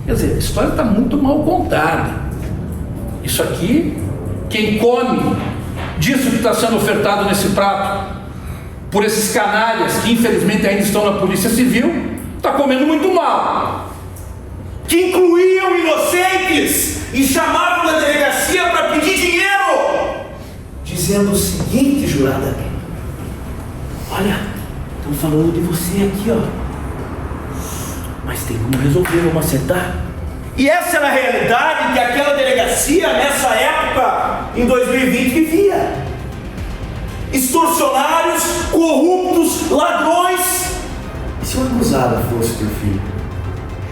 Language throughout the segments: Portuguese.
Quer dizer, a história está muito mal contada. Isso aqui, quem come disso que está sendo ofertado nesse prato, por esses canalhas que infelizmente ainda estão na Polícia Civil, está comendo muito mal. Que incluíam inocentes e chamavam na delegacia para pedir dinheiro, dizendo o seguinte, jurada: olha, estão falando de você aqui, ó, mas tem como resolver, vamos acertar. E essa era a realidade que aquela delegacia, nessa época, em 2020, vivia. Extorsionários, corruptos, ladrões. E se o acusado fosse teu filho?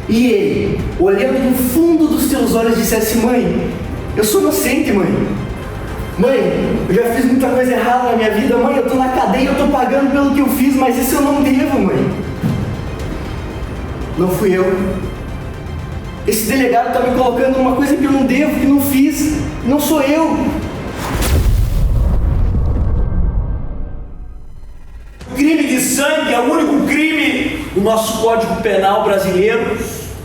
E ele, olhando no fundo dos teus olhos, dissesse: mãe, eu sou inocente, mãe. Mãe, eu já fiz muita coisa errada na minha vida. Mãe, eu tô na cadeia, eu tô pagando pelo que eu fiz, mas isso eu não devo, mãe. Não fui eu. Esse delegado está me colocando numa coisa que eu não devo, que não fiz. Não sou eu. O crime de sangue é o único crime do nosso Código Penal brasileiro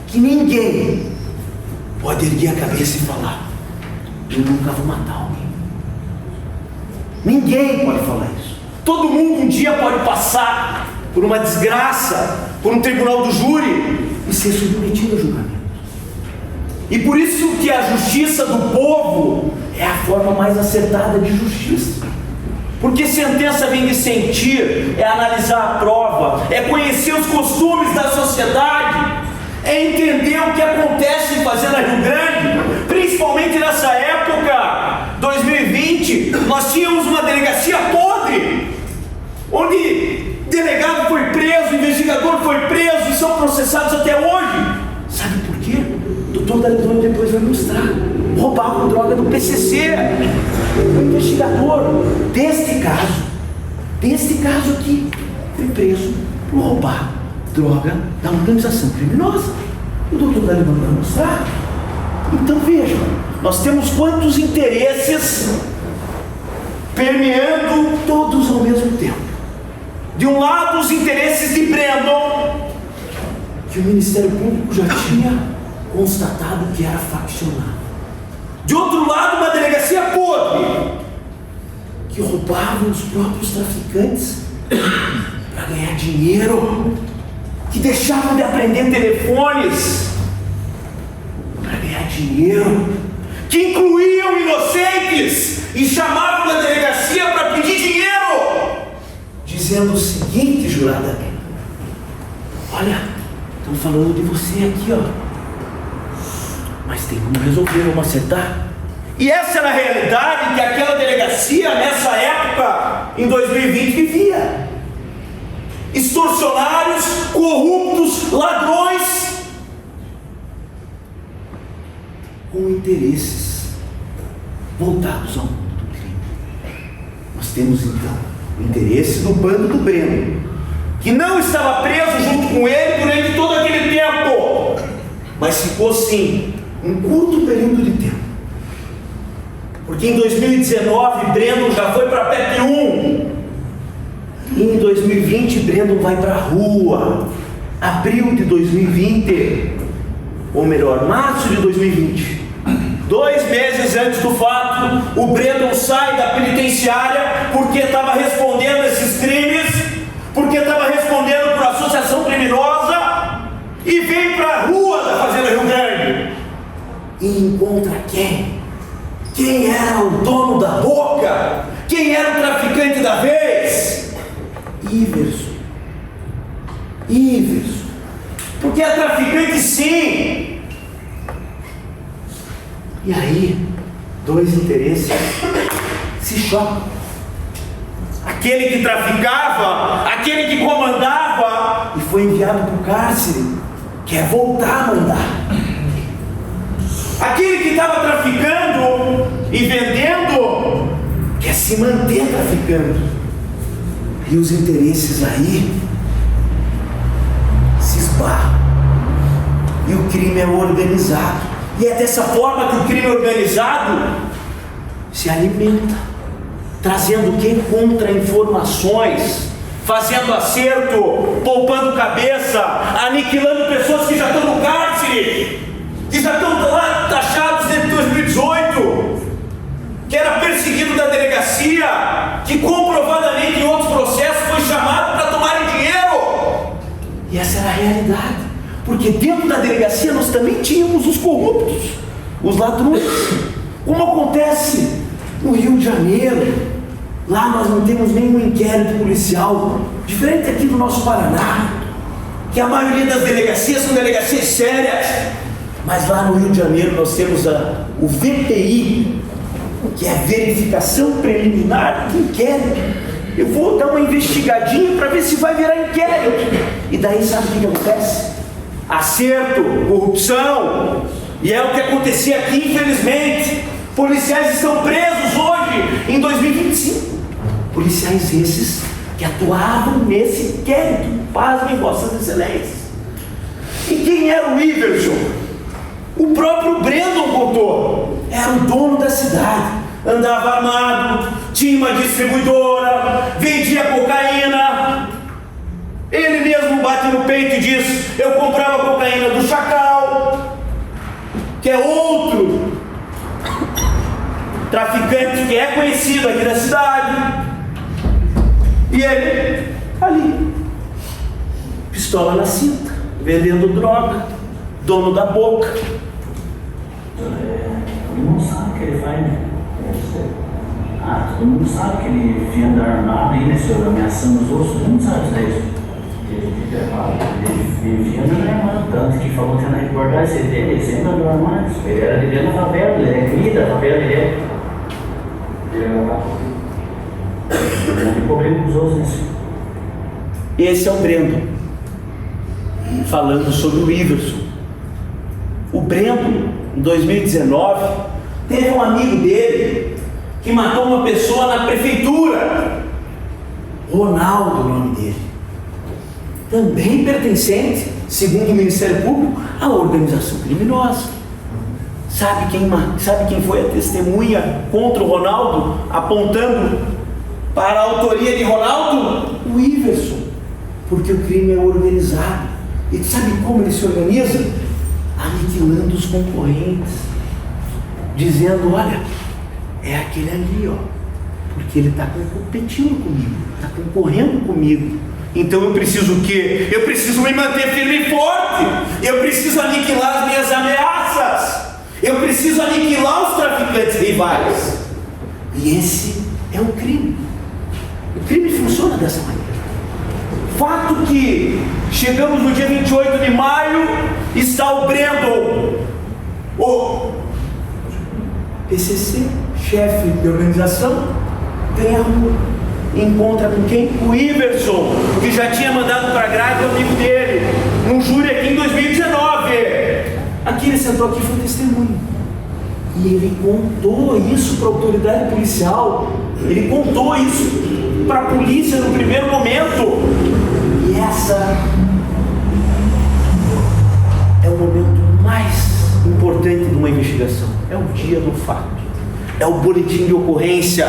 que ninguém pode erguer a cabeça e falar: eu nunca vou matar alguém. Ninguém pode falar isso. Todo mundo um dia pode passar por uma desgraça, por um tribunal do júri e ser submetido a julgamento. E por isso que a justiça do povo é a forma mais acertada de justiça. Porque sentença vem de sentir, é analisar a prova, é conhecer os costumes da sociedade, é entender o que acontece em Fazenda Rio Grande, principalmente nessa época, 2020, nós tínhamos uma delegacia podre, onde delegado foi preso, investigador foi preso e são processados até hoje. Sabe por quê? O doutor Dalidoni depois vai mostrar. Roubavam droga do PCC. O investigador deste caso aqui, foi preso por roubar droga da organização criminosa. O doutor Dalidoni vai mostrar. Então vejam, nós temos quantos interesses permeando todos ao mesmo tempo. De um lado, os interesses de Brandon, que o Ministério Público já tinha constatado que era faccionado. De outro lado, uma delegacia podre, que roubava os próprios traficantes para ganhar dinheiro, que deixavam de aprender telefones para ganhar dinheiro, que incluíam inocentes e chamavam na delegacia para pedir dinheiro, dizendo o seguinte, jurada: olha, estão falando de você aqui, ó, mas tem como resolver, vamos acertar. E essa era a realidade que aquela delegacia, nessa época, em 2020, vivia. Extorsionários, corruptos, ladrões, com interesses voltados ao mundo do crime. Nós temos então o interesse do bando do Breno, que não estava preso junto com ele durante todo aquele tempo, mas ficou sim um curto período de tempo, porque em 2019 Brandon já foi para a PEP 1 e em 2020 Brandon vai para a rua. Abril de 2020, ou melhor, março de 2020, 2 meses antes do fato, o Brandon sai da penitenciária porque estava respondendo esses crimes, porque estava respondendo por associação criminosa, e vem para a rua da Fazenda Rio Grande e encontra quem? Quem era o dono da boca? Quem era o traficante da vez? Iverson. Porque é traficante sim. E aí, 2 interesses se chocam. Aquele que traficava, aquele que comandava e foi enviado para o cárcere, quer voltar a mandar. Aquele que estava traficando e vendendo quer se manter traficando. E os interesses aí se esbarram. E o crime é organizado. E é dessa forma que o crime organizado se alimenta, trazendo quem contra informações, fazendo acerto, poupando cabeça, aniquilando pessoas que já estão no cárcere. realidade. Porque dentro da delegacia nós também tínhamos os corruptos, os ladrões. Como acontece no Rio de Janeiro, lá nós não temos nenhum inquérito policial, diferente aqui do nosso Paraná, que a maioria das delegacias são delegacias sérias, mas lá no Rio de Janeiro nós temos o VPI, que é a verificação preliminar de inquérito. Eu vou dar uma investigadinha para ver se vai virar inquérito. E daí sabe o que acontece? Acerto, corrupção. E é o que acontecia aqui, infelizmente. Policiais estão presos hoje, em 2025. Policiais esses que atuavam nesse inquérito. Pasmem, vossas excelências. E quem era o Iverson? O próprio Brandon contou. Era o dono da cidade. Andava armado, tinha uma distribuidora, vendia cocaína. Ele mesmo bate no peito e diz: eu comprava cocaína do Chacal, que é outro traficante que é conhecido aqui da cidade. E ele ali, pistola na cinta, vendendo droga, dono da boca. Não sabe o que ele faz, né? Todo mundo sabe que ele anda armado aí, né, senhor? Ameaçando os outros, todo mundo sabe disso. Ele vivia andando armado, tanto que falou que na reportagem dele, ele sempre andou armado. Ele era de dentro da favela, ele era cria da favela, ele era. Ele tem problema com os outros, né, senhor? Esse é o Brandon, falando sobre o Iverson. O Brandon, em 2019, teve um amigo dele que matou uma pessoa na prefeitura. Ronaldo, o nome dele. Também pertencente, segundo o Ministério Público, à organização criminosa. Sabe quem foi a testemunha contra o Ronaldo, apontando para a autoria de Ronaldo? O Iverson. Porque o crime é organizado. E sabe como ele se organiza? Aniquilando os concorrentes, dizendo: olha, é aquele ali, ó, porque ele está competindo comigo, está concorrendo comigo. Então eu preciso o quê? Eu preciso me manter firme e forte. Eu preciso aniquilar as minhas ameaças. Eu preciso aniquilar os traficantes rivais. E esse é o crime. O crime funciona dessa maneira. Fato que chegamos no dia 28 de maio, está o Brandon, o PCC, chefe de organização, vem à rua, encontra com quem? O Iverson, que já tinha mandado para a grade o amigo dele, num júri aqui em 2019. Aqui ele sentou aqui e foi testemunho. E ele contou isso para a autoridade policial, ele contou isso para a polícia no primeiro momento. E essa é o momento mais importante de uma investigação. É o dia do fato, é o boletim de ocorrência,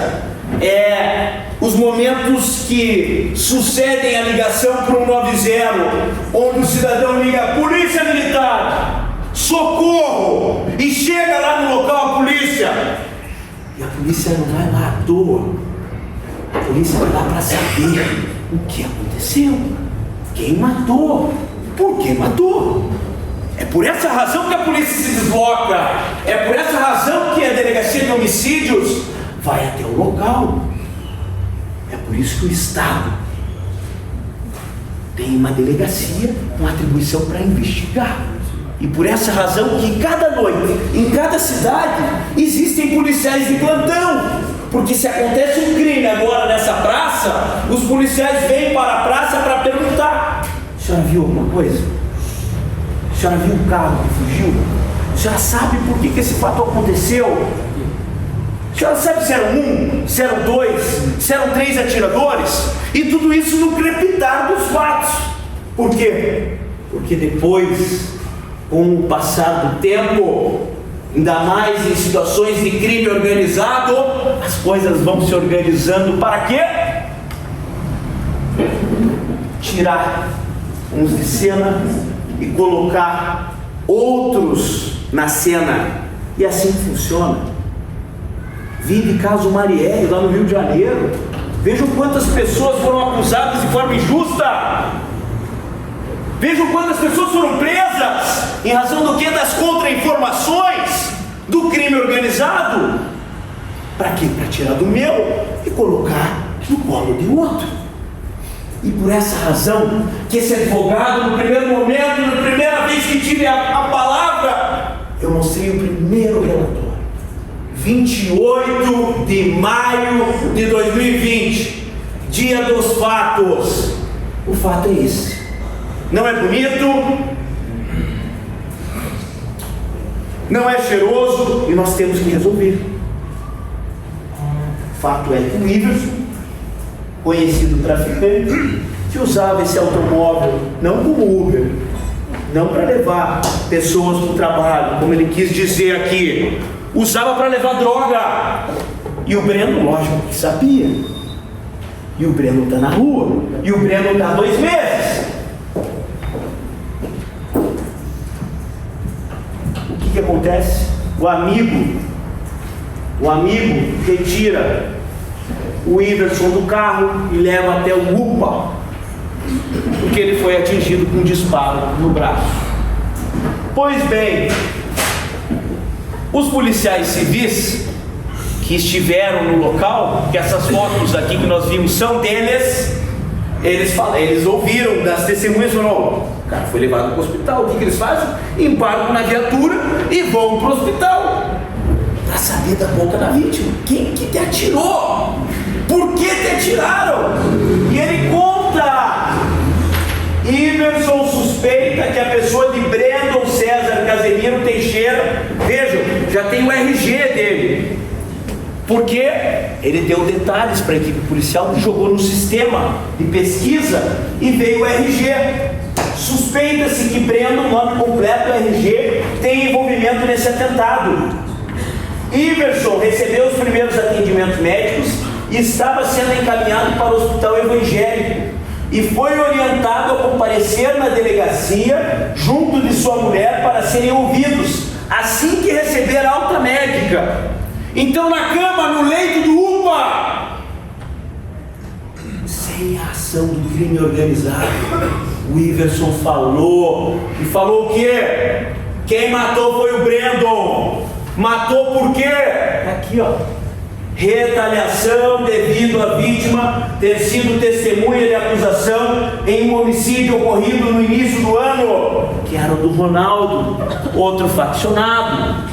é os momentos que sucedem a ligação para o 190, onde o cidadão liga: polícia militar, socorro, e chega lá no local a polícia. E a polícia não vai lá à toa, a polícia vai lá para saber o que aconteceu, quem matou, por que matou. É por essa razão que a polícia se desloca, é por essa razão que a delegacia de homicídios vai até o local. É por isso que o Estado tem uma delegacia com atribuição para investigar. E por essa razão que cada noite, em cada cidade, existem policiais de plantão. Porque se acontece um crime agora nessa praça, os policiais vêm para a praça para perguntar: a senhora viu alguma coisa? A senhora viu um carro que fugiu? A senhora sabe por que esse fato aconteceu? A senhora sabe se eram um, se eram dois, se eram 3 atiradores? E tudo isso no crepitar dos fatos. Por quê? Porque depois, com o passar do tempo, ainda mais em situações de crime organizado, as coisas vão se organizando para quê? Tirar uns de cena e colocar outros na cena. E assim funciona. Vive caso Marielle lá no Rio de Janeiro. Vejam quantas pessoas foram acusadas de forma injusta. Vejam quantas pessoas foram presas em razão do que? Das contra-informações do crime organizado. Para quê? Para tirar do meu e colocar no colo de outro. E por essa razão que esse advogado, no primeiro momento, na primeira vez que tive a palavra, eu mostrei o primeiro relatório. 28 de maio de 2020, dia dos fatos. O fato é esse. Não é bonito, não é cheiroso e nós temos que resolver. O fato é que o Iverson, conhecido traficante, que usava esse automóvel não como Uber, não para levar pessoas para o trabalho, como ele quis dizer aqui, usava para levar droga. E o Breno, lógico que sabia. E o Breno está na rua. E o Breno está há 2 meses. O que acontece? O amigo retira o Iverson do carro e leva até o UPA, porque ele foi atingido com um disparo no braço. Pois bem, os policiais civis que estiveram no local, que essas fotos aqui que nós vimos são deles, eles ouviram das testemunhas, falaram: o cara foi levado para o hospital. O que eles fazem? Embarcam na viatura e vão para o hospital para saber da boca da vítima. Quem que te atirou? Por que te atiraram? E ele conta: Iverson suspeita que a pessoa de Brandon César Casemiro Teixeira, vejam, já tem o RG dele, porque ele deu detalhes para a equipe policial, que jogou no sistema de pesquisa e veio o RG. Suspeita-se que Brandon, nome completo RG, tem envolvimento nesse atentado. Iverson recebeu os primeiros atendimentos médicos e estava sendo encaminhado para o hospital evangélico e foi orientado a comparecer na delegacia junto de sua mulher para serem ouvidos assim que receber alta médica. Então, na cama, no leito do UPA, sem a ação do crime organizado, o Iverson falou. E falou o quê? Quem matou foi o Brandon. Matou por quê? Aqui, ó. Retaliação devido à vítima ter sido testemunha de acusação em um homicídio ocorrido no início do ano, que era o do Ronaldo, outro faccionado.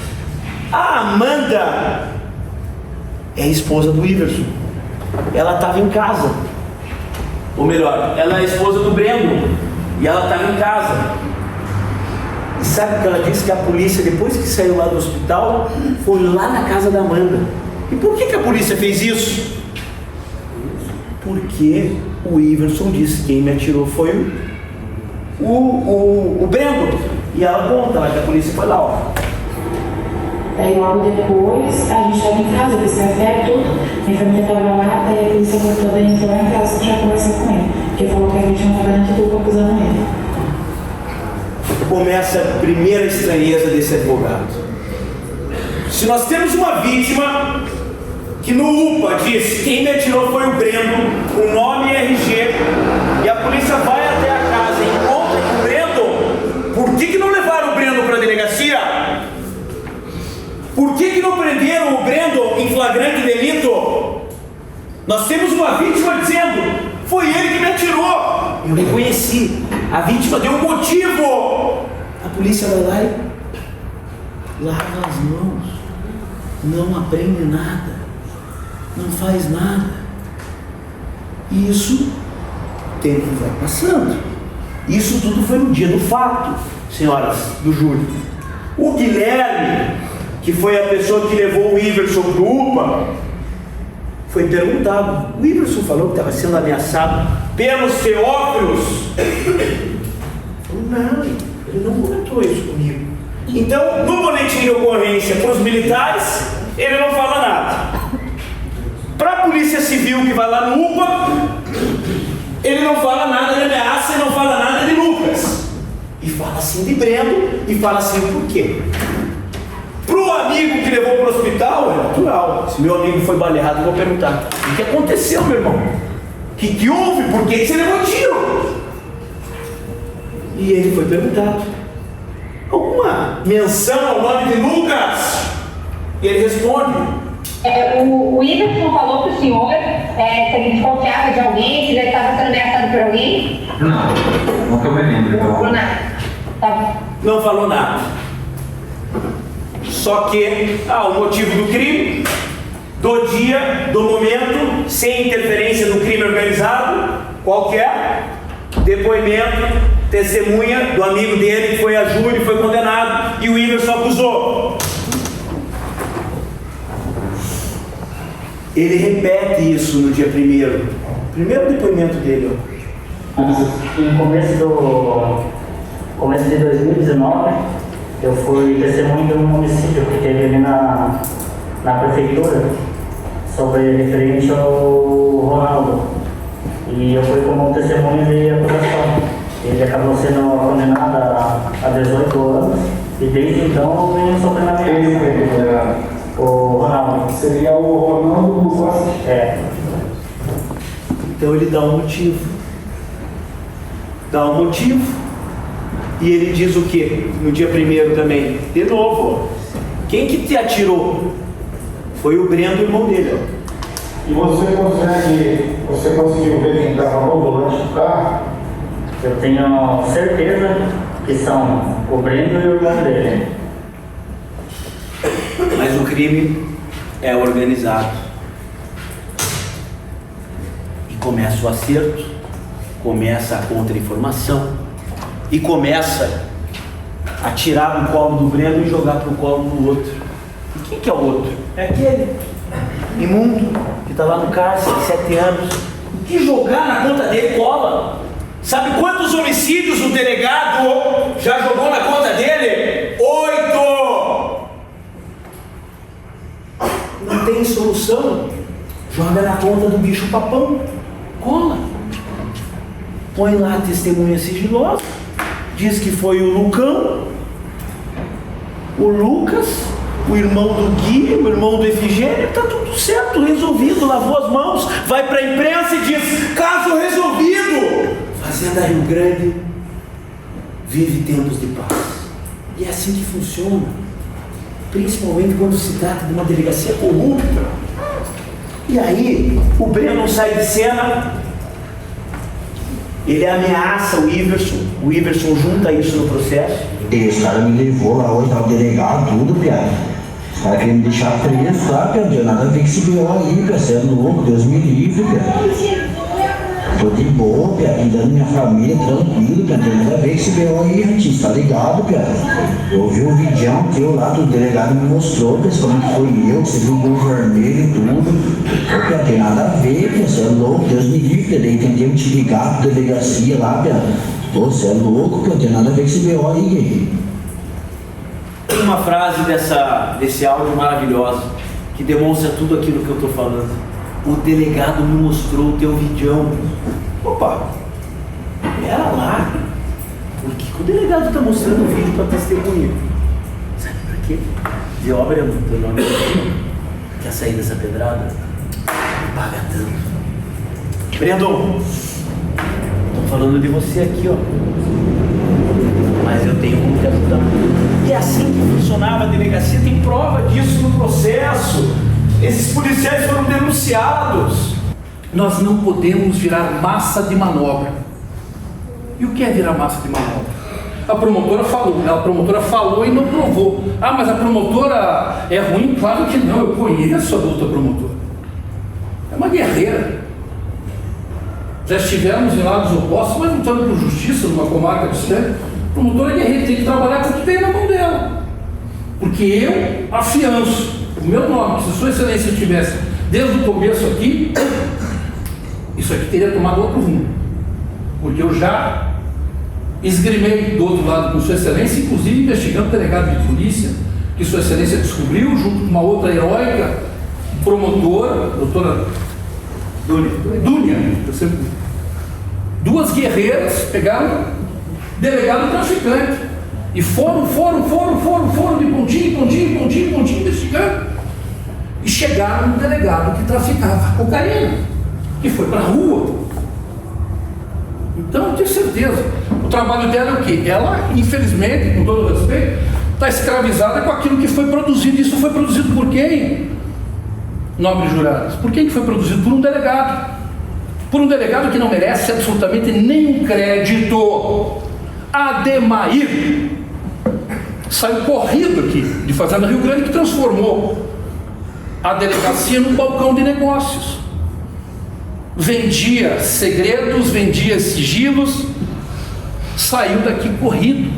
A Amanda é a esposa do Iverson. Ela estava em casa, ou melhor, ela é a esposa do Breno, e ela estava em casa. E sabe o que ela disse? Que a polícia, depois que saiu lá do hospital, foi lá na casa da Amanda. E por que a polícia fez isso? Porque o Iverson disse que quem me atirou foi o Breno. E ela conta lá que a polícia foi lá, ó. Daí logo depois, a gente estava em casa, eu fiz café e tudo, minha família estava lá, daí a polícia voltou, daí entrou lá em casa para conversar com ele, porque falou que a vítima estava dando tudo acusando ele. Começa a primeira estranheza desse advogado. Se nós temos uma vítima que no UPA diz: quem me atirou foi o Breno, o nome é RG, e a polícia vai até a casa e encontra o Breno, por que não levaram o Breno para a delegacia? Por que não prenderam o Breno em flagrante delito? Nós temos uma vítima dizendo: foi ele que me atirou. Eu reconheci. A vítima deu um motivo. A polícia vai lá e lava as mãos, não aprende nada, não faz nada. E isso, o tempo vai passando. Isso tudo foi no dia do fato, senhoras do júri. O Guilherme, que foi a pessoa que levou o Iverson para o UPA, foi perguntado. O Iverson falou que estava sendo ameaçado pelos teófilos. Não, ele não comentou isso comigo. Então, no boletim de ocorrência para os militares, ele não fala nada. Para a polícia civil que vai lá no UPA, ele não fala nada de ameaça e não fala nada de Lucas. E fala assim de Breno e fala assim por quê? Para o amigo que levou para o hospital, é natural. Se meu amigo foi baleado, eu vou perguntar: o que aconteceu, meu irmão? O que houve? Por que você levou tiro? E ele foi perguntado: alguma menção ao nome de Lucas? E ele responde: o Whindersson falou para o senhor se a gente confiava de alguém, se ele estava sendo ameaçado por alguém? Não, nunca me lembro. Não falou nada. Tá. Não falou nada. Só que o motivo do crime, do dia, do momento, sem interferência do crime organizado, qualquer depoimento, testemunha do amigo dele que foi a júri, foi condenado e o Whindersson acusou. Ele repete isso no dia primeiro depoimento dele. No começo de 2019, eu fui testemunho de um homicídio que teve ali na prefeitura, referente ao Ronaldo. E eu fui como testemunho de acusação. Ele acabou sendo condenado a 18 anos e desde então eu venho sofrendo ameaça. O Ronaldo. Seria o Ronaldo do Costa? É. Então ele dá um motivo. E ele diz o quê? No dia primeiro também. De novo, quem que te atirou? Foi o Breno, irmão dele. E você conseguiu ver quem estava no volante do carro? Eu tenho certeza que são o Breno e o irmão dele. Mas o crime é organizado. E começa o acerto, começa a contra-informação e começa a tirar do colo do Breno e jogar para o colo do outro. E quem que é o outro? É aquele imundo que está lá no cárcere há 7 anos. O que jogar na conta dele cola? Sabe quantos homicídios o delegado já jogou na conta dele? 8! Não tem solução? Joga na conta do bicho papão. Cola. Põe lá a testemunha sigilosa. Diz que foi o Lucão, o Lucas, o irmão do Gui, o irmão do Efigênio. Tá tudo certo, resolvido. Lavou as mãos, vai pra imprensa e diz: caso resolvido. Fazenda Rio Grande vive tempos de paz. E é assim que funciona. Principalmente quando se trata de uma delegacia corrupta. E aí, o Breno sai de cena, ele ameaça o Iverson junta isso no processo. E os caras me levou lá hoje, tava delegado, tudo, piada. Os caras queriam me deixar preso, tá, piada? Não tem nada a ver com esse B.O. aí, piada. Você é louco, Deus me livre, piada. Tô de boa, piada, cuidando minha família, tranquilo, piada. Não tem nada a ver com esse B.O. aí, Rantinho, tá ligado, piada? Eu vi o vídeo teu lá, do delegado me mostrou, principalmente foi eu, você viu o gol vermelho e tudo. Pô, piada, tem nada a ver, piada, você é louco, Deus me livre, piada. Daí tentei te ligar pra delegacia lá, piada. Pô, você é louco, piada, tem nada a ver com esse B.O. aí, gay. Tem uma frase desse áudio maravilhosa que demonstra tudo aquilo que eu estou falando. O delegado me mostrou o teu vídeo. Opa, era lá. Por que o delegado está mostrando o vídeo para testemunha? Sabe por quê? De obra no teu nome. Quer sair dessa pedrada? Paga tanto. Brandon, estou falando de você aqui, ó. Mas eu tenho como te ajudar. E é assim que funcionava a delegacia, tem prova disso no processo. Esses policiais foram denunciados. Nós não podemos virar massa de manobra. E o que é virar massa de manobra? A promotora falou e não provou. Ah, mas a promotora é ruim? Claro que não, eu conheço a outra promotora. É uma guerreira. Já estivemos em lados opostos, mas lutando por justiça numa comarca distante. A promotora é guerreira, tem que trabalhar com o que tem na mão dela. Porque eu afianço o meu nome, se Sua Excelência estivesse desde o começo aqui, isso aqui teria tomado outro rumo. Porque eu já esgrimei do outro lado com Sua Excelência, inclusive investigando o delegado de polícia, que Sua Excelência descobriu, junto com uma outra heróica promotora, doutora Dúnia. Duas guerreiras pegaram delegado traficante e foram de pontinho investigando e chegaram no delegado que traficava cocaína, que foi para a rua Então, eu tenho certeza. O trabalho dela é o quê? Ela, infelizmente, com todo respeito, está escravizada com aquilo que foi produzido. Isso foi produzido por quem? Nobres jurados. Por quem que foi produzido? Por um delegado. Por um delegado que não merece absolutamente nenhum crédito. Ademair saiu corrido aqui de Fazenda Rio Grande, que transformou a delegacia num balcão de negócios. Vendia segredos, vendia sigilos, saiu daqui corrido.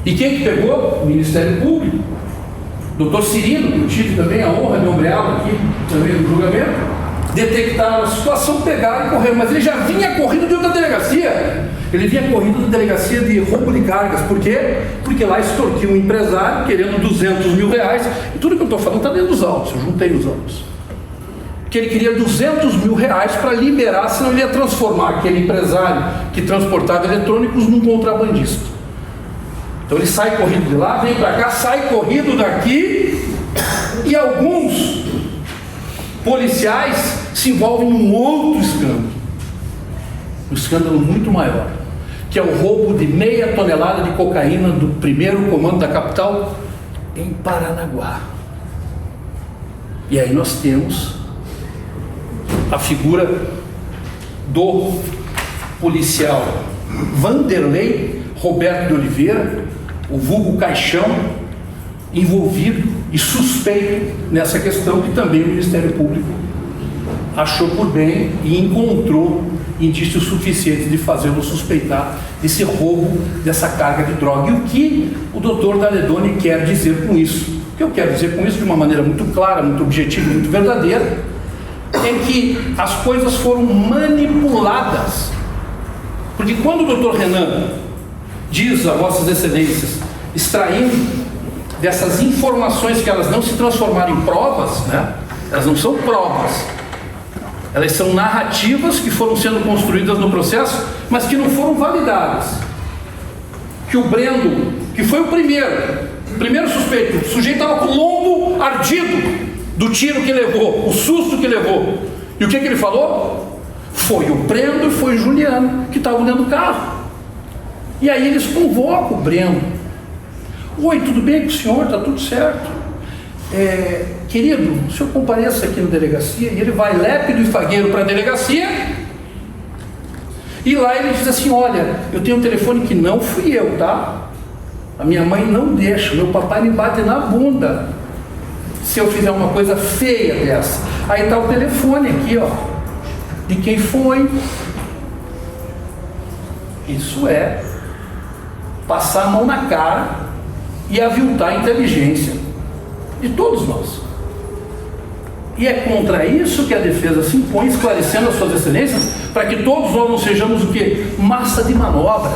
E quem que pegou? O Ministério Público. Doutor Cirino, que eu tive também a honra de ombreá-lo aqui também no julgamento, detectaram a situação, pegaram e correram. Mas ele já vinha corrido de outra delegacia. Ele vinha corrido da delegacia de roubo de cargas. Por quê? Porque lá extorquiu um empresário querendo 200 mil reais. E tudo que eu estou falando está dentro dos autos, eu juntei os autos. Que ele queria 200 mil reais para liberar, senão ele ia transformar aquele empresário que transportava eletrônicos num contrabandista. Então ele sai corrido de lá, vem para cá, sai corrido daqui, e alguns policiais se envolvem num outro escândalo. Um escândalo muito maior, que é o roubo de meia tonelada de cocaína do primeiro comando da capital em Paranaguá. E aí nós temos a figura do policial Vanderlei Roberto de Oliveira, o vulgo Caixão, envolvido e suspeito nessa questão, que também o Ministério Público achou por bem e encontrou indícios suficientes de fazê-lo suspeitar desse roubo, dessa carga de droga. E o que o doutor Daledoni quer dizer com isso? O que eu quero dizer com isso, de uma maneira muito clara, muito objetiva, muito verdadeira, é que as coisas foram manipuladas. Porque quando o doutor Renan diz a vossas excelências, extraindo dessas informações que elas não se transformaram em provas, né? Elas não são provas, elas são narrativas que foram sendo construídas no processo, mas que não foram validadas. Que o Brendo, que foi o primeiro suspeito, o sujeito estava com o lombo ardido do tiro que levou, o susto que levou. E o que ele falou? Foi o Brendo e foi o Juliano que estavam dentro do carro. E aí eles convocam o Brendo. Oi, tudo bem com o senhor? Está tudo certo? Querido, o senhor compareça aqui na delegacia. E ele vai lépido e fagueiro para a delegacia. E lá ele diz assim: olha, eu tenho um telefone que não fui eu, tá? A minha mãe não deixa, meu papai me bate na bunda se eu fizer uma coisa feia dessa. Aí está o telefone aqui, ó, de quem foi. Isso é passar a mão na cara e aviltar a inteligência de todos nós. E é contra isso que a defesa se impõe, esclarecendo as suas excelências, para que todos nós não sejamos o quê? Massa de manobra.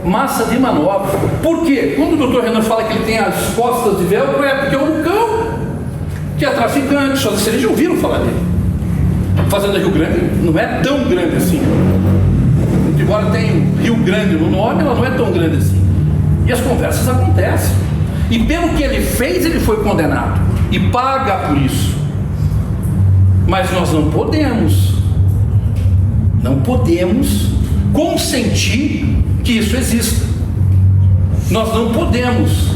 Massa de manobra. Por quê? Quando o doutor Renan fala que ele tem as costas de velcro, é porque é o Lucão, que é traficante. Suas excelências já ouviram falar dele. A Fazenda Rio Grande não é tão grande assim. Embora tenha Rio Grande no nome, ela não é tão grande assim. E as conversas acontecem. E pelo que ele fez, ele foi condenado. E paga por isso. Mas nós não podemos consentir que isso exista. Nós não podemos,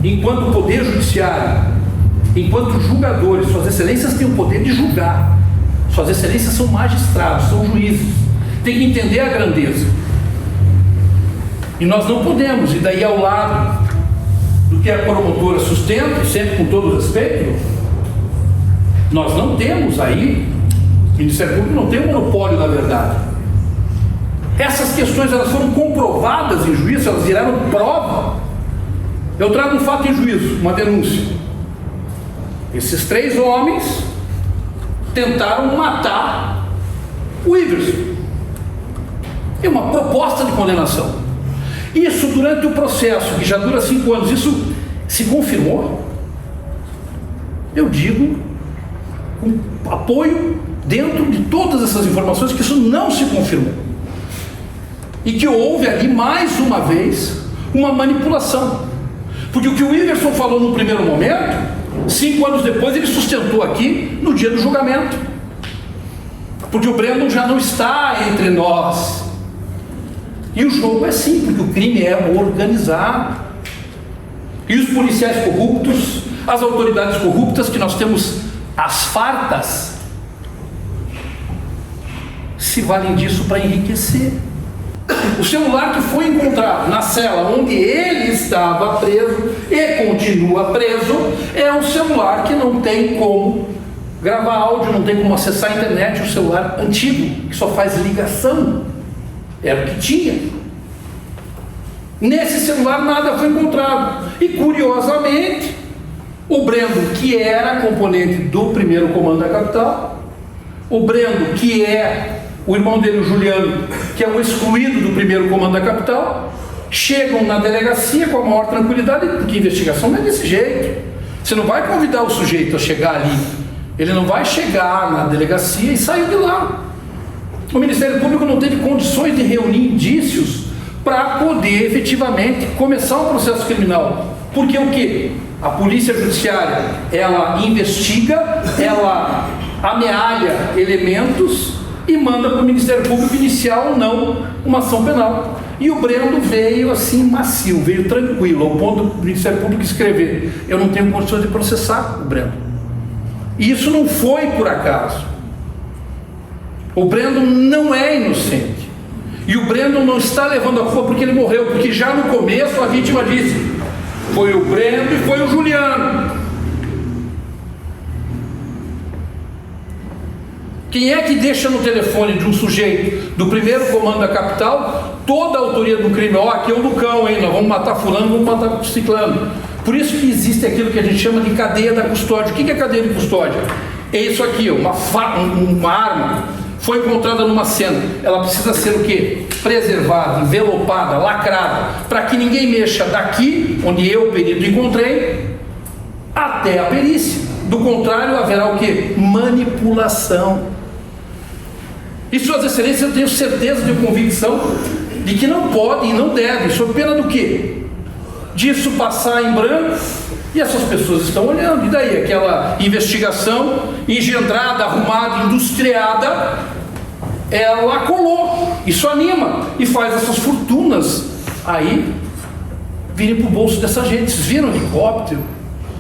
enquanto poder judiciário, enquanto julgadores, suas excelências têm o poder de julgar. Suas excelências são magistrados, são juízes. Tem que entender a grandeza. E nós não podemos, e daí ao lado do que a promotora sustenta, sempre com todo respeito, nós não temos aí, o Ministério Público não tem o monopólio da verdade. Essas questões, elas foram comprovadas em juízo, elas viraram prova. Eu trago um fato em juízo, uma denúncia. Esses 3 homens tentaram matar o Iverson. É uma proposta de condenação. Isso durante o processo, que já dura 5 anos, isso se confirmou? Eu digo, com apoio dentro de todas essas informações, que isso não se confirmou. E que houve ali, mais uma vez, uma manipulação. Porque o que o Iverson falou no primeiro momento, 5 anos depois ele sustentou aqui no dia do julgamento. porque o Brandon já não está entre nós. E o jogo é assim, porque o crime é organizado. E os policiais corruptos, as autoridades corruptas, que nós temos as fartas, se valem disso para enriquecer. O celular que foi encontrado na cela onde ele estava preso e continua preso é um celular que não tem como gravar áudio, não tem como acessar a internet, um celular antigo que só faz ligação. Era o que tinha. Nesse celular nada foi encontrado. E curiosamente, o Brendo, que era componente do primeiro comando da capital, o Brendo, que é o irmão dele, o Juliano, que é o excluído do primeiro comando da capital, chegam na delegacia com a maior tranquilidade, porque a investigação não é desse jeito. Você não vai convidar o sujeito a chegar ali. Ele não vai chegar na delegacia e sair de lá. O Ministério Público não teve condições de reunir indícios para poder efetivamente começar um processo criminal. Porque o quê? A polícia judiciária, ela investiga, ela amealha elementos e manda para o Ministério Público iniciar ou não uma ação penal. E o Brendo veio assim macio, veio tranquilo, ao ponto do Ministério Público escrever: eu não tenho condições de processar o Brendo. E isso não foi por acaso. O Brendo não é inocente. E o Brendo não está levando a culpa porque ele morreu, porque já no começo a vítima disse: foi o Brendo e foi o Juliano. Quem é que deixa no telefone de um sujeito do primeiro comando da capital toda a autoria do crime? Ó, aqui é o Lucão, hein? Nós vamos matar fulano, vamos matar ciclano. Por isso que existe aquilo que a gente chama de cadeia da custódia. O que é cadeia de custódia? É isso aqui, ó, uma arma foi encontrada numa cena. Ela precisa ser o quê? Preservada, envelopada, lacrada, para que ninguém mexa daqui, onde eu, perito, encontrei, até a perícia. Do contrário, haverá o quê? Manipulação. E Suas Excelências, eu tenho certeza de convicção de que não podem e não devem, sob pena do quê? Disso passar em branco, e essas pessoas estão olhando. E daí? Aquela investigação engendrada, arrumada, industriada, ela colou. Isso anima e faz essas fortunas aí virem para o bolso dessa gente. Vocês viram helicóptero,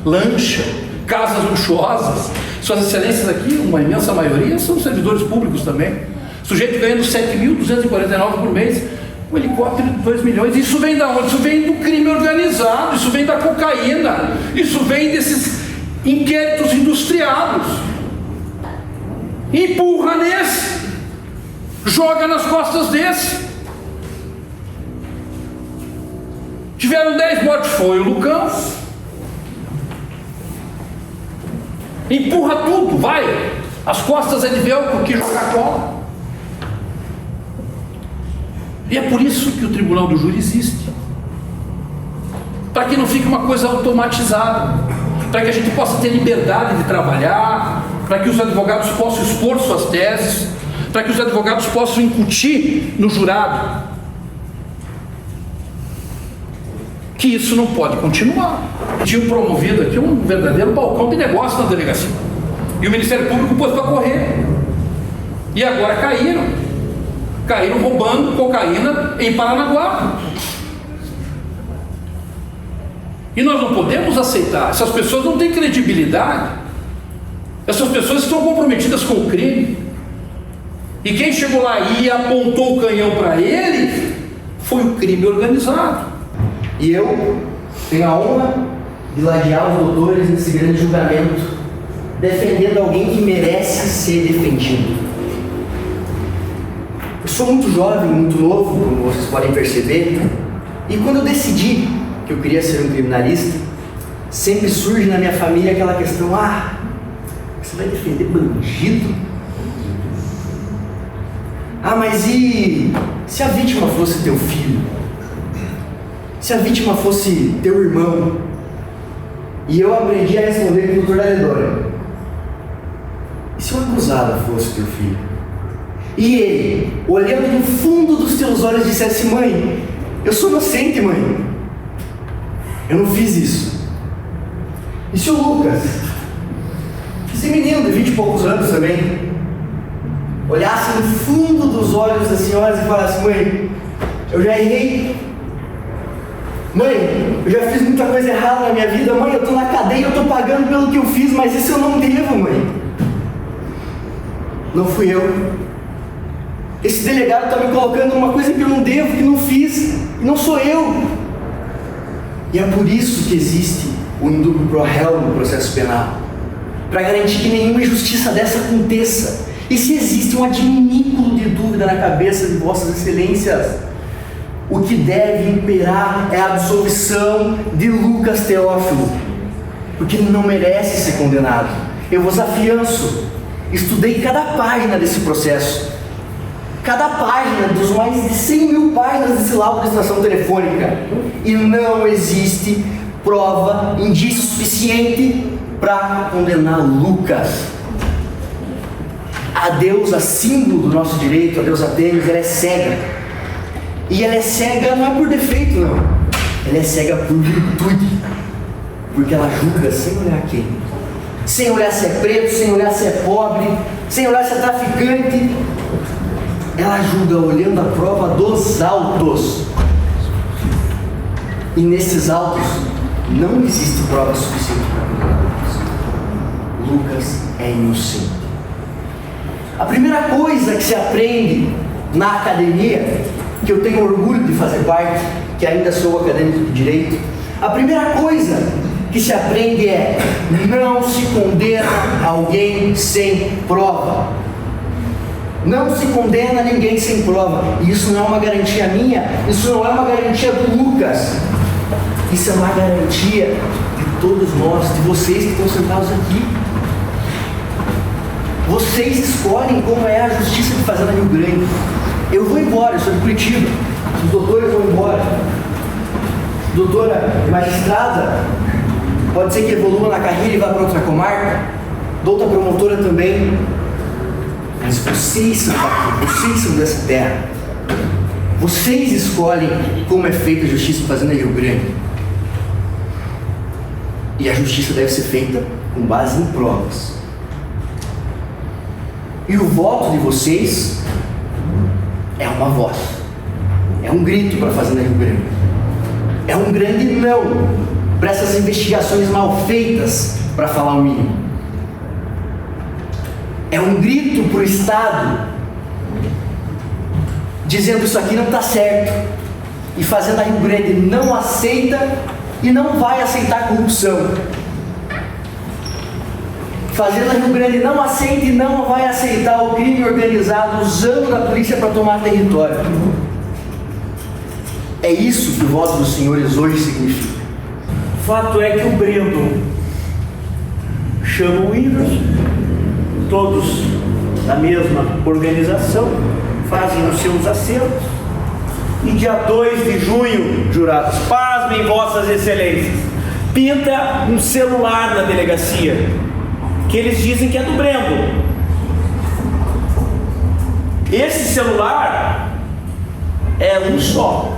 lancha, casas luxuosas? Suas Excelências aqui, uma imensa maioria, são servidores públicos também. Sujeito ganhando 7.249 por mês, um helicóptero de 2 milhões. Isso vem da onde? Isso vem do crime organizado, isso vem da cocaína, isso vem desses inquéritos industriados. Empurra nesse, joga nas costas desse. Tiveram 10 mortes, foi o Lucão. Empurra tudo, vai. As costas é de velcro que joga cola. E é por isso que o Tribunal do Júri existe. Para que não fique uma coisa automatizada. Para que a gente possa ter liberdade de trabalhar. Para que os advogados possam expor suas teses. Para que os advogados possam incutir no jurado que isso não pode continuar. Tinham promovido aqui um verdadeiro balcão de negócio na delegacia. E o Ministério Público pôs para correr. E agora caíram roubando cocaína em Paranaguá. E nós não podemos aceitar. Essas pessoas não têm credibilidade. Essas pessoas estão comprometidas com o crime. E quem chegou lá e apontou o canhão para ele foi o crime organizado. E eu tenho a honra de ladear os doutores nesse grande julgamento, defendendo alguém que merece ser defendido. Eu sou muito jovem, muito novo, como vocês podem perceber, e quando eu decidi que eu queria ser um criminalista, sempre surge na minha família aquela questão: você vai defender bandido? Mas e se a vítima fosse teu filho? Se a vítima fosse teu irmão? E eu aprendi a responder com o doutor Daledória: e se o acusado fosse teu filho? E ele, olhando no fundo dos teus olhos, dissesse: mãe, eu sou inocente, mãe, eu não fiz isso. E se o Lucas, esse menino de 20 e poucos anos também, olhasse no fundo dos olhos das senhoras e falasse: mãe, eu já errei. Mãe, eu já fiz muita coisa errada na minha vida. Mãe, eu estou na cadeia, eu estou pagando pelo que eu fiz, mas isso eu não devo, mãe. Não fui eu. Esse delegado está me colocando numa coisa que eu não devo, que não fiz, e não sou eu. E é por isso que existe o indúbio pro réu no processo penal, para garantir que nenhuma injustiça dessa aconteça. E se existe um adminículo de dúvida na cabeça de vossas excelências, o que deve imperar é a absolvição de Lucas Teófilo, porque ele não merece ser condenado. Eu vos afianço, estudei cada página desse processo, cada página dos mais de 100 mil páginas desse laudo de extração telefônica, e não existe prova, indício suficiente para condenar Lucas. A deusa símbolo do nosso direito, a deusa Tênis, ela é cega. E ela é cega não é por defeito, não. Ela é cega por virtude. Porque ela julga sem olhar quem. Sem olhar se é preto, sem olhar se é pobre, sem olhar se é traficante. Ela julga olhando a prova dos autos. E nesses autos não existe prova suficiente para condenar Lucas. Lucas é inocente. A primeira coisa que se aprende na academia, que eu tenho orgulho de fazer parte, que ainda sou acadêmico de direito, a primeira coisa que se aprende é: não se condena alguém sem prova. Não se condena ninguém sem prova. E isso não é uma garantia minha, isso não é uma garantia do Lucas, isso é uma garantia de todos nós, de vocês que estão sentados aqui. Vocês escolhem como é a justiça de Fazenda Rio Grande. Eu vou embora, eu sou de Curitiba, os doutores vão embora. Doutora magistrada, pode ser que evolua na carreira e vá para outra comarca, doutora promotora também. Mas vocês são daqui, vocês são dessa terra. Vocês escolhem como é feita a justiça de Fazenda Rio Grande. E a justiça deve ser feita com base em provas. E o voto de vocês é uma voz, é um grito para a Fazenda Rio Grande, é um grande não para essas investigações mal feitas, para falar o mínimo. É um grito para o Estado, dizendo: isso aqui não está certo, e Fazenda Rio Grande não aceita e não vai aceitar corrupção. Fazenda Rio Grande não aceita e não vai aceitar o crime organizado usando da polícia para tomar território. É isso que o voto dos senhores hoje significa. O fato é que o Brendo chama o Whindersson, todos da mesma organização, fazem os seus acertos, e dia 2 de junho, jurados, pasmem vossas excelências, pinta um celular na delegacia, que eles dizem que é do Brendo. Esse celular é um só.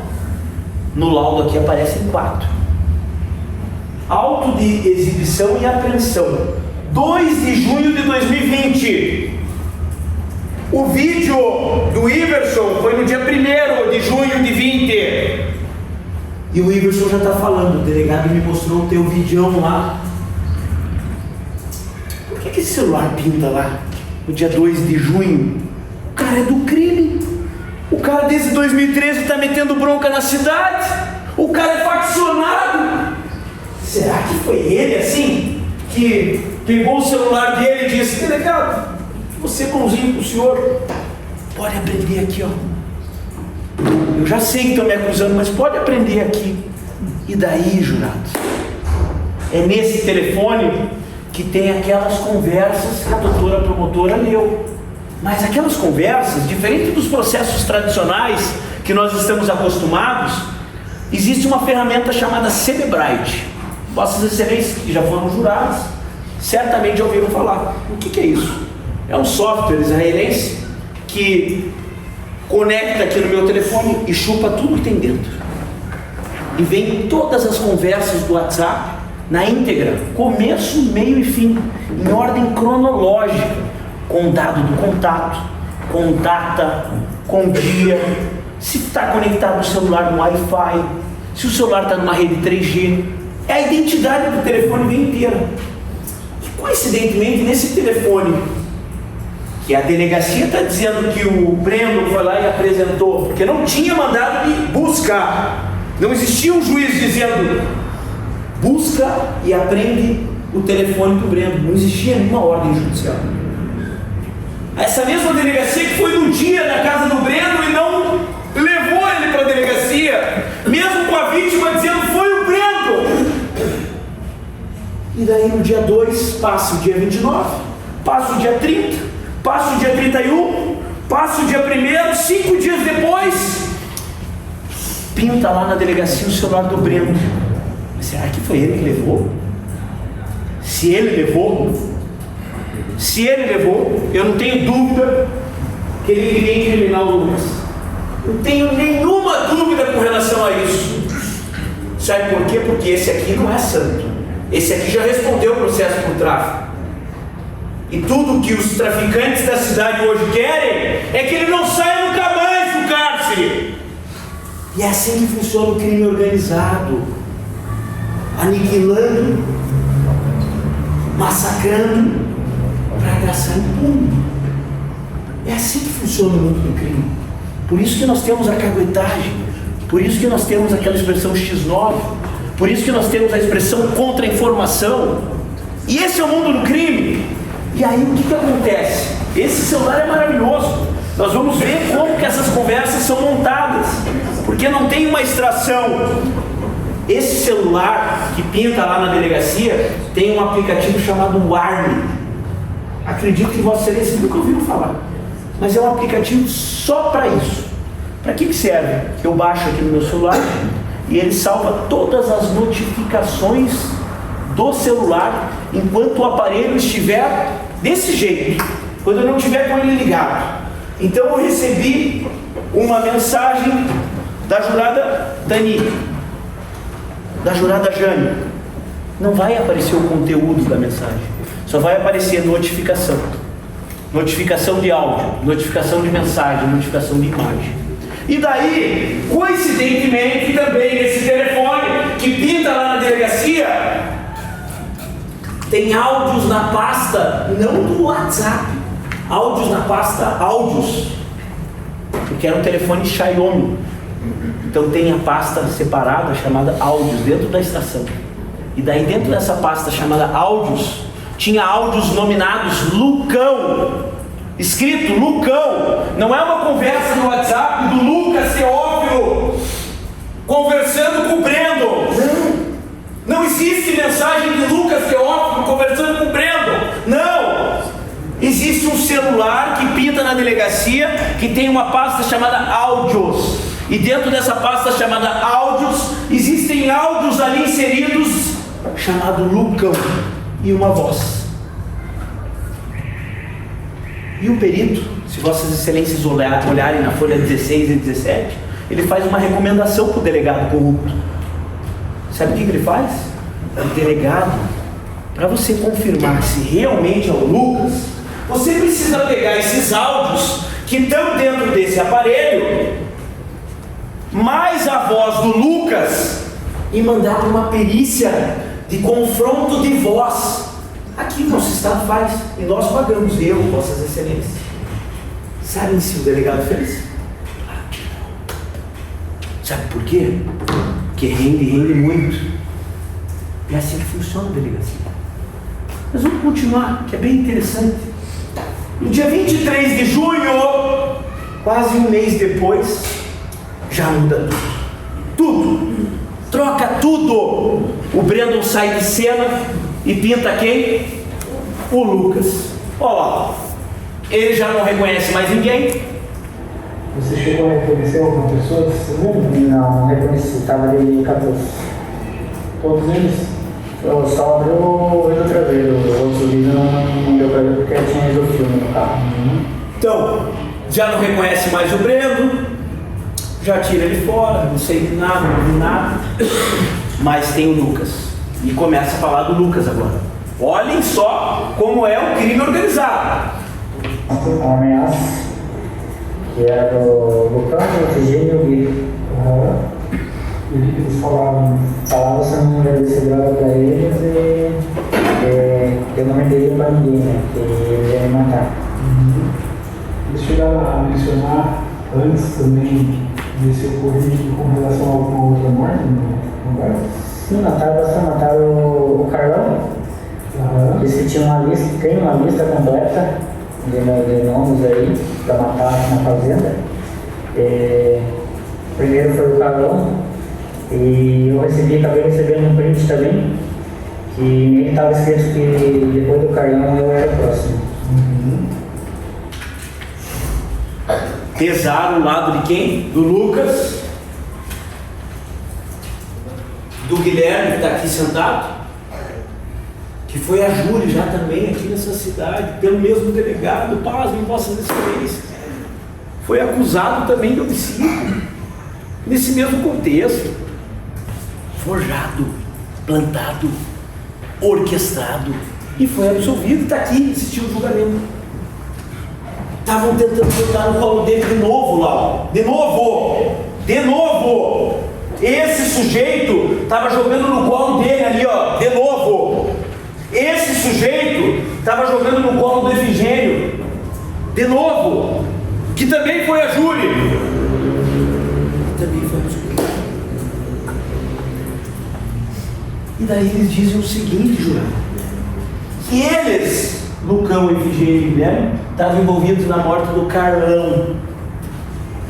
No laudo aqui aparecem 4. Auto de exibição e apreensão, 2 de junho de 2020. O vídeo do Iverson foi no dia 1º de junho de 20. E o Iverson já está falando: o delegado me mostrou o teu vídeo lá. Por que esse celular pinta lá no dia 2 de junho? O cara é do crime. O cara desde 2013 está metendo bronca na cidade. O cara é faccionado. Será que foi ele assim que pegou o celular dele e disse: delegado, você bonzinho pro senhor, pode aprender aqui, ó. Eu já sei que estão me acusando, mas pode aprender aqui. E daí, jurados? É nesse telefone que tem aquelas conversas que a doutora promotora leu. Mas aquelas conversas, diferente dos processos tradicionais que nós estamos acostumados, existe uma ferramenta chamada Cellebrite. Vossas excelências que já foram jurados certamente já ouviram falar. O que é isso? É um software israelense que conecta aqui no meu telefone e chupa tudo que tem dentro. E vem todas as conversas do WhatsApp na íntegra, começo, meio e fim, em ordem cronológica, com o dado do contato, com data, com dia, se está conectado o celular no Wi-Fi, se o celular está numa rede 3G, é a identidade do telefone bem inteira. E coincidentemente, nesse telefone, que a delegacia está dizendo que o Breno foi lá e apresentou, porque não tinha mandado de buscar, não existia um juiz dizendo busca e aprende o telefone do Breno, não existia nenhuma ordem judicial. Essa mesma delegacia que foi no dia na casa do Breno e não levou ele para a delegacia, mesmo com a vítima dizendo foi o Breno. E daí no dia 2 passa o dia 29, passa o dia 30, passa o dia 31, passa o dia 1º, 5 dias depois, pinta lá na delegacia o celular do Breno. Mas será que foi ele que levou? Se ele levou, eu não tenho dúvida que ele queria incriminar o Lucas. Não tenho nenhuma dúvida com relação a isso. Sabe por quê? Porque esse aqui não é santo. Esse aqui já respondeu o processo por tráfico. E tudo que os traficantes da cidade hoje querem é que ele não saia nunca mais do cárcere. E é assim que funciona o crime organizado. Aniquilando, massacrando, para agraçar impune. É assim que funciona o mundo do crime. Por isso que nós temos a caguetagem, por isso que nós temos aquela expressão X9, por isso que nós temos a expressão contra-informação. E esse é o mundo do crime. E aí o que acontece? Esse celular é maravilhoso. Nós vamos ver como que essas conversas são montadas, porque não tem uma extração. Esse celular que pinta lá na delegacia tem um aplicativo chamado Warning. Acredito que Vossa Excelência nunca ouviu falar, mas é um aplicativo só para isso. Para que serve? Eu baixo aqui no meu celular e ele salva todas as notificações do celular enquanto o aparelho estiver desse jeito, quando eu não estiver com ele ligado. Então eu recebi uma mensagem da jurada Dani, da jurada Jane. Não vai aparecer o conteúdo da mensagem, só vai aparecer notificação. Notificação de áudio, notificação de mensagem, notificação de imagem. E daí, coincidentemente, também nesse telefone que pinta lá na delegacia, tem áudios na pasta, não do WhatsApp, áudios na pasta áudios, porque era um telefone Xiaomi. Então tem a pasta separada chamada áudios dentro da estação. E daí dentro dessa pasta chamada áudios, tinha áudios nominados Lucão, escrito Lucão. Não é uma conversa no WhatsApp do Lucas Teófilo conversando com o Brendo. Não existe mensagem de Lucas Teófilo conversando com o Brendo. Não! Existe um celular que pinta na delegacia que tem uma pasta chamada áudios. E dentro dessa pasta chamada áudios, existem áudios ali inseridos chamado Lucão e uma voz. E o perito, se Vossas Excelências olharem na folha 16 e 17, ele faz uma recomendação para o delegado corrupto. Sabe o que ele faz? O delegado, para você confirmar se realmente é o Lucas, você precisa pegar esses áudios que estão dentro desse aparelho, mais a voz do Lucas, e mandar para uma perícia de confronto de voz. Aqui o nosso Estado faz, e nós pagamos, eu, Vossas Excelências. Sabem se o delegado fez? Claro que não. Sabe por quê? Porque rende muito. É assim que funciona a delegacia. Mas vamos continuar, que é bem interessante. No dia 23 de junho, quase um mês depois, já muda tudo, troca tudo. O Brandon sai de cena e pinta quem? O Lucas. Olha lá, ele já não reconhece mais ninguém. Você chegou a reconhecer alguma pessoa desse mundo? Não reconheci, estava ali 14. Todos eles? Eu só abriu outra vez, o outro vídeo não deu pra ver porque tinha ido o filme no carro. Então, já não reconhece mais o Breno, já tira ele fora, não sei de nada, não vi nada, mas tem o Lucas. E começa a falar do Lucas agora. Olhem só como é o crime organizado. Uma ameaça que era do Lucão, do Figênio e o Gui. Eles falavam. Falavam se eu não vendesse droga pra eles e eu não venderia pra ninguém, né? Que eles iam me matar. Eles chegaram a mencionar antes também desse ocorrido com relação a alguma outra morte no lugar? Sim, mataram o Carlão. Disse que tinha uma lista, tem uma lista completa de nomes aí para matar na fazenda. Primeiro foi o Carlão e eu acabei recebendo um print também, que nele estava escrito que depois do Carlão eu era o próximo. Pesaram o lado de quem? Do Lucas, do Guilherme, que está aqui sentado, que foi a júri já também aqui nessa cidade, pelo mesmo delegado, pasmem vossas excelências. Foi acusado também de homicídio, nesse mesmo contexto. Forjado, plantado, orquestrado, e foi absolvido, está aqui, existiu o julgamento. Estavam tentando botar no colo dele de novo lá, de novo. Esse sujeito estava jogando no colo dele ali, ó, de novo. Esse sujeito estava jogando no colo do Efigênio, de novo, que também foi a júri. E daí eles dizem o seguinte, jurado, que eles, Lucão, Efigênio e Guilherme, estavam envolvidos na morte do Carlão.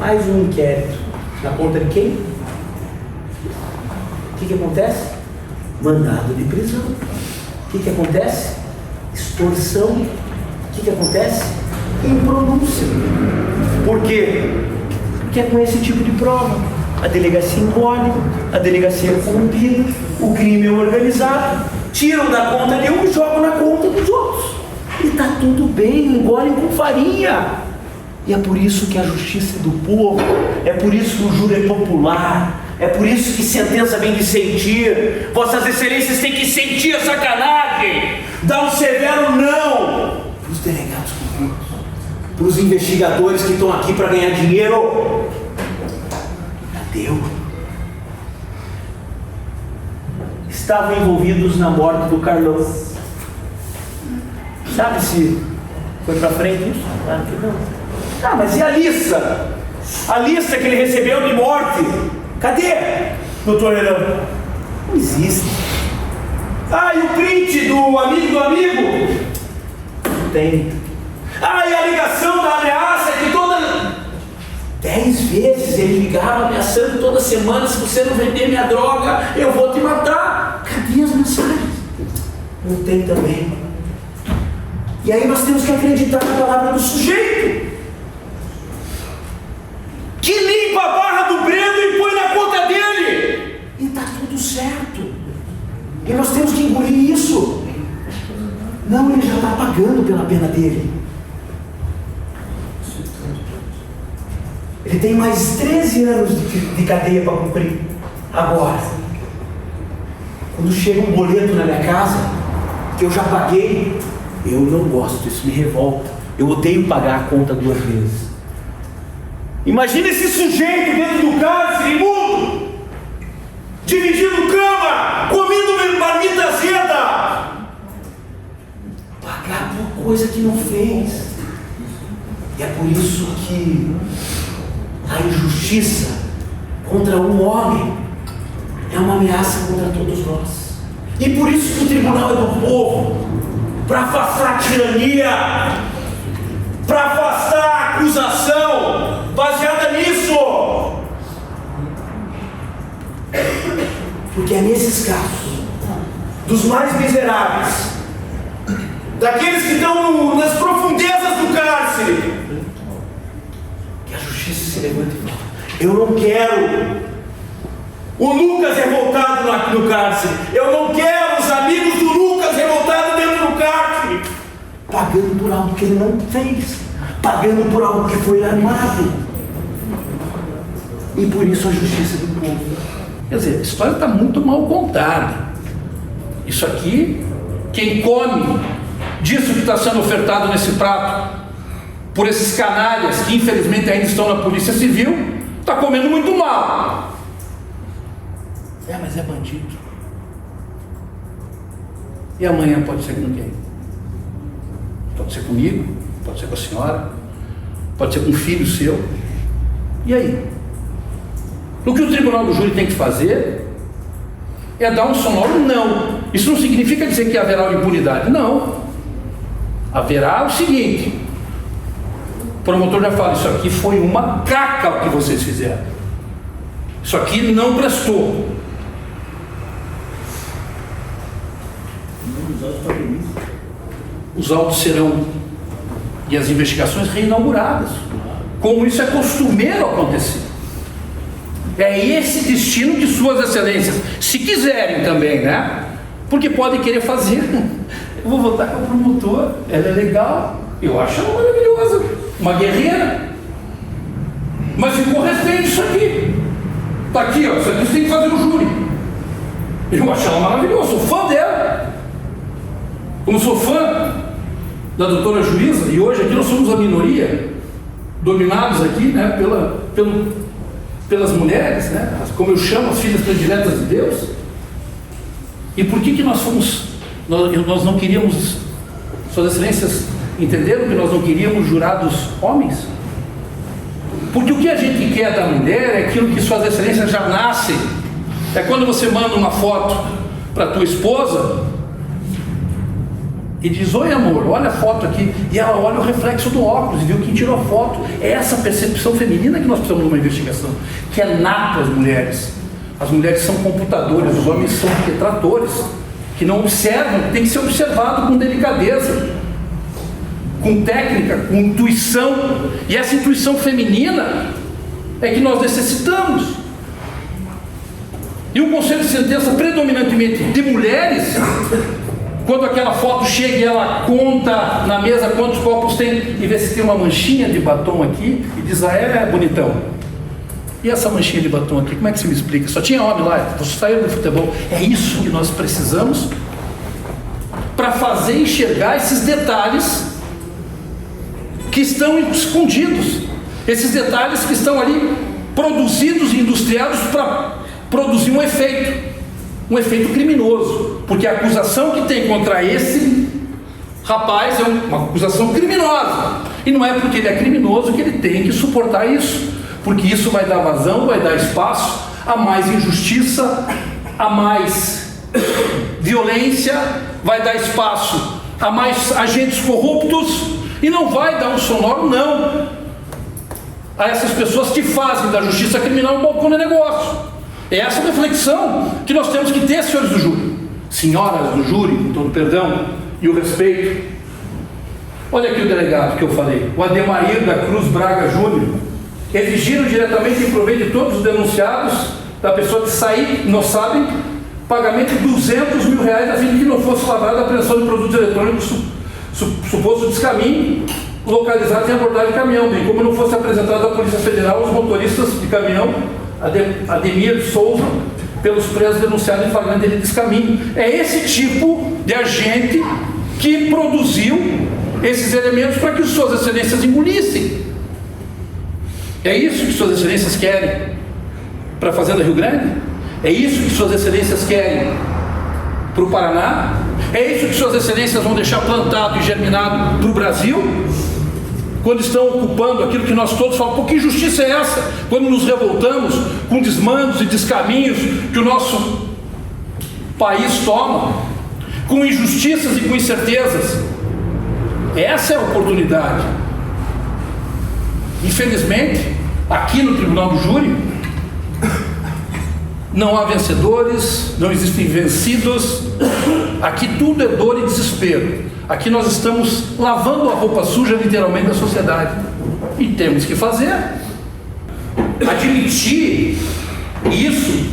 Mais um inquérito. Na conta de quem? O que acontece? Mandado de prisão. O que acontece? Extorsão. O que acontece? Impronúncia. Por quê? Porque é com esse tipo de prova. A delegacia engole, a delegacia é corrompida, o crime é organizado, tiram da conta de um e jogam na conta dos outros. E está tudo bem, engolem com farinha. E é por isso que a justiça é do povo, é por isso que o júri é popular, é por isso que sentença vem de sentir. Vossas excelências têm que sentir a sacanagem, dar um severo não para os delegados corruptos, para os investigadores que estão aqui para ganhar dinheiro. Deu. Estavam envolvidos na morte do Carlão. Sabe se foi para frente isso? Claro que não. Ah, mas e a lista? A lista que ele recebeu de morte? Cadê, doutor Herão? Não existe. Ah, e o print do amigo? Não tem. Ah, e a ligação da ameaça que toda... 10 vezes ele ligava ameaçando toda semana: se você não vender minha droga, eu vou te matar. Cadê as mensagens? Não tem também. E aí nós temos que acreditar na palavra do sujeito, que limpa a barra do Breno e põe na conta dele. E está tudo certo. E nós temos que engolir isso. Não, ele já está pagando pela pena dele. Ele tem mais 13 anos de cadeia para cumprir. Agora, quando chega um boleto na minha casa, que eu já paguei, eu não gosto, isso me revolta. Eu odeio pagar a conta 2 vezes. Imagina esse sujeito dentro do cárcere, imundo, dividindo cama, comendo marmita azeda, pagar por coisa que não fez. E é por isso que a injustiça contra um homem é uma ameaça contra todos nós. E por isso que o tribunal é do povo, para afastar a tirania, para afastar a acusação baseada nisso. Porque é nesses casos, dos mais miseráveis, daqueles que estão nas profundezas do cárcere, que a justiça se levanta e fala: eu não quero o Lucas revoltado no cárcere, eu não quero os amigos do Lucas revoltados dentro do cárcere, pagando por algo que ele não fez, pagando por algo que foi armado. E por isso a justiça do povo. Quer dizer, a história está muito mal contada. Isso aqui, quem come disso que está sendo ofertado nesse prato, por esses canalhas que infelizmente ainda estão na Polícia Civil, está comendo muito mal. Mas é bandido. E amanhã pode ser com quem? Pode ser comigo, pode ser com a senhora, pode ser com um filho seu. E aí? O que o tribunal do júri tem que fazer é dar um sonoro não. Isso não significa dizer que haverá impunidade. Não. Haverá o seguinte: o promotor já fala, isso aqui foi uma caca o que vocês fizeram. Isso aqui não prestou. Os autos serão e as investigações reinauguradas, como isso é costumeiro acontecer. É esse destino que suas excelências, se quiserem também, né? Porque podem querer fazer. Eu vou votar com a promotora, ela é legal, eu acho ela maravilhosa, uma guerreira, mas ficou respeito isso aqui. Tá aqui, ó, isso aqui você tem que fazer no júri. Eu acho ela maravilhosa, sou fã dela. Como sou fã da doutora juíza, e hoje aqui nós somos a minoria, dominados aqui, né, pelas mulheres, né, como eu chamo, as filhas prediletas de Deus. E por que nós fomos, nós não queríamos, suas excelências entenderam que nós não queríamos jurados homens? Porque o que a gente quer da mulher é aquilo que suas excelências já nascem. É quando você manda uma foto para tua esposa e diz, oi amor, olha a foto aqui, e ela olha o reflexo do óculos e viu quem tirou a foto. É essa percepção feminina que nós precisamos de uma investigação, que é nato às mulheres. As mulheres são computadores, os homens são retratores, que não observam, que tem que ser observado com delicadeza, com técnica, com intuição. E essa intuição feminina é que nós necessitamos. E o conselho de sentença predominantemente de mulheres, quando aquela foto chega e ela conta na mesa quantos copos tem e vê se tem uma manchinha de batom aqui e diz, bonitão. E essa manchinha de batom aqui, como é que você me explica? Só tinha homem lá, você saiu do futebol. É isso que nós precisamos para fazer enxergar esses detalhes que estão escondidos, esses detalhes que estão ali produzidos e industriados para produzir um efeito criminoso, porque a acusação que tem contra esse rapaz é uma acusação criminosa, e não é porque ele é criminoso que ele tem que suportar isso, porque isso vai dar vazão, vai dar espaço a mais injustiça, a mais violência, vai dar espaço a mais agentes corruptos, e não vai dar um sonoro não a essas pessoas que fazem da justiça criminal um balcão de negócio. É essa reflexão que nós temos que ter, senhores do júri, senhoras do júri, com todo o perdão e o respeito. Olha aqui o delegado que eu falei, o Ademair da Cruz Braga Júnior. Exigiram diretamente em proveito de todos os denunciados, da pessoa que sair, não sabem, pagamento de R$200 mil a fim de que não fosse lavrada a apreensão de produtos eletrônicos suposto descaminho localizado em abordagem de caminhão, bem como não fosse apresentado à Polícia Federal os motoristas de caminhão Ademir Souza pelos presos denunciados em flagrante de descaminho. É esse tipo de agente que produziu esses elementos para que suas excelências engolissem. É isso que suas excelências querem para a Fazenda Rio Grande? É isso que suas excelências querem para o Paraná? É isso que suas excelências vão deixar plantado e germinado para o Brasil? Quando estão ocupando aquilo que nós todos falamos, que injustiça é essa? Quando nos revoltamos com desmandos e descaminhos que o nosso país toma, com injustiças e com incertezas. Essa é a oportunidade. Infelizmente, aqui no Tribunal do Júri, não há vencedores, não existem vencidos. Aqui tudo é dor e desespero. Aqui nós estamos lavando a roupa suja literalmente da sociedade. E temos que fazer. Admitir isso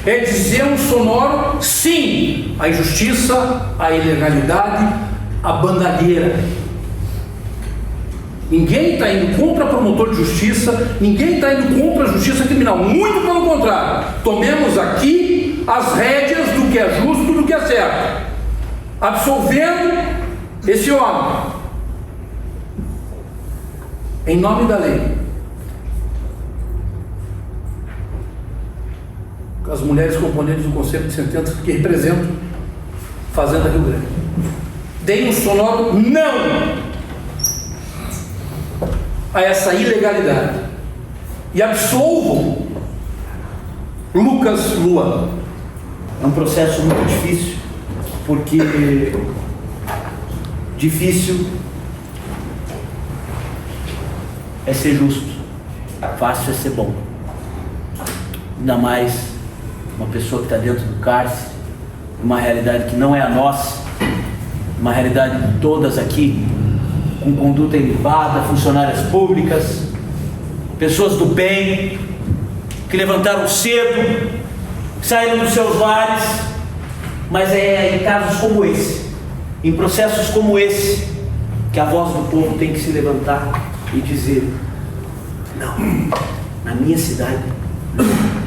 é dizer um sonoro sim à injustiça, à ilegalidade, à bandalheira. Ninguém está indo contra promotor de justiça, ninguém está indo contra a justiça criminal, muito pelo contrário. Tomemos aqui as rédeas do que é justo, do que é certo, absolvendo esse homem. em nome da lei, as mulheres componentes do Conselho de Sentença que representam Fazenda Rio Grande, deem um sonoro não a essa ilegalidade e absolvam Lucas Lua. É um processo muito difícil, porque difícil é ser justo, fácil é ser bom. Ainda mais uma pessoa que está dentro do cárcere, uma realidade que não é a nossa, uma realidade de todas aqui, com conduta ilibada, funcionárias públicas, pessoas do bem, que levantaram cedo, saíram dos seus lares, mas é em casos como esse, em processos como esse, que a voz do povo tem que se levantar e dizer: não, na minha cidade, não.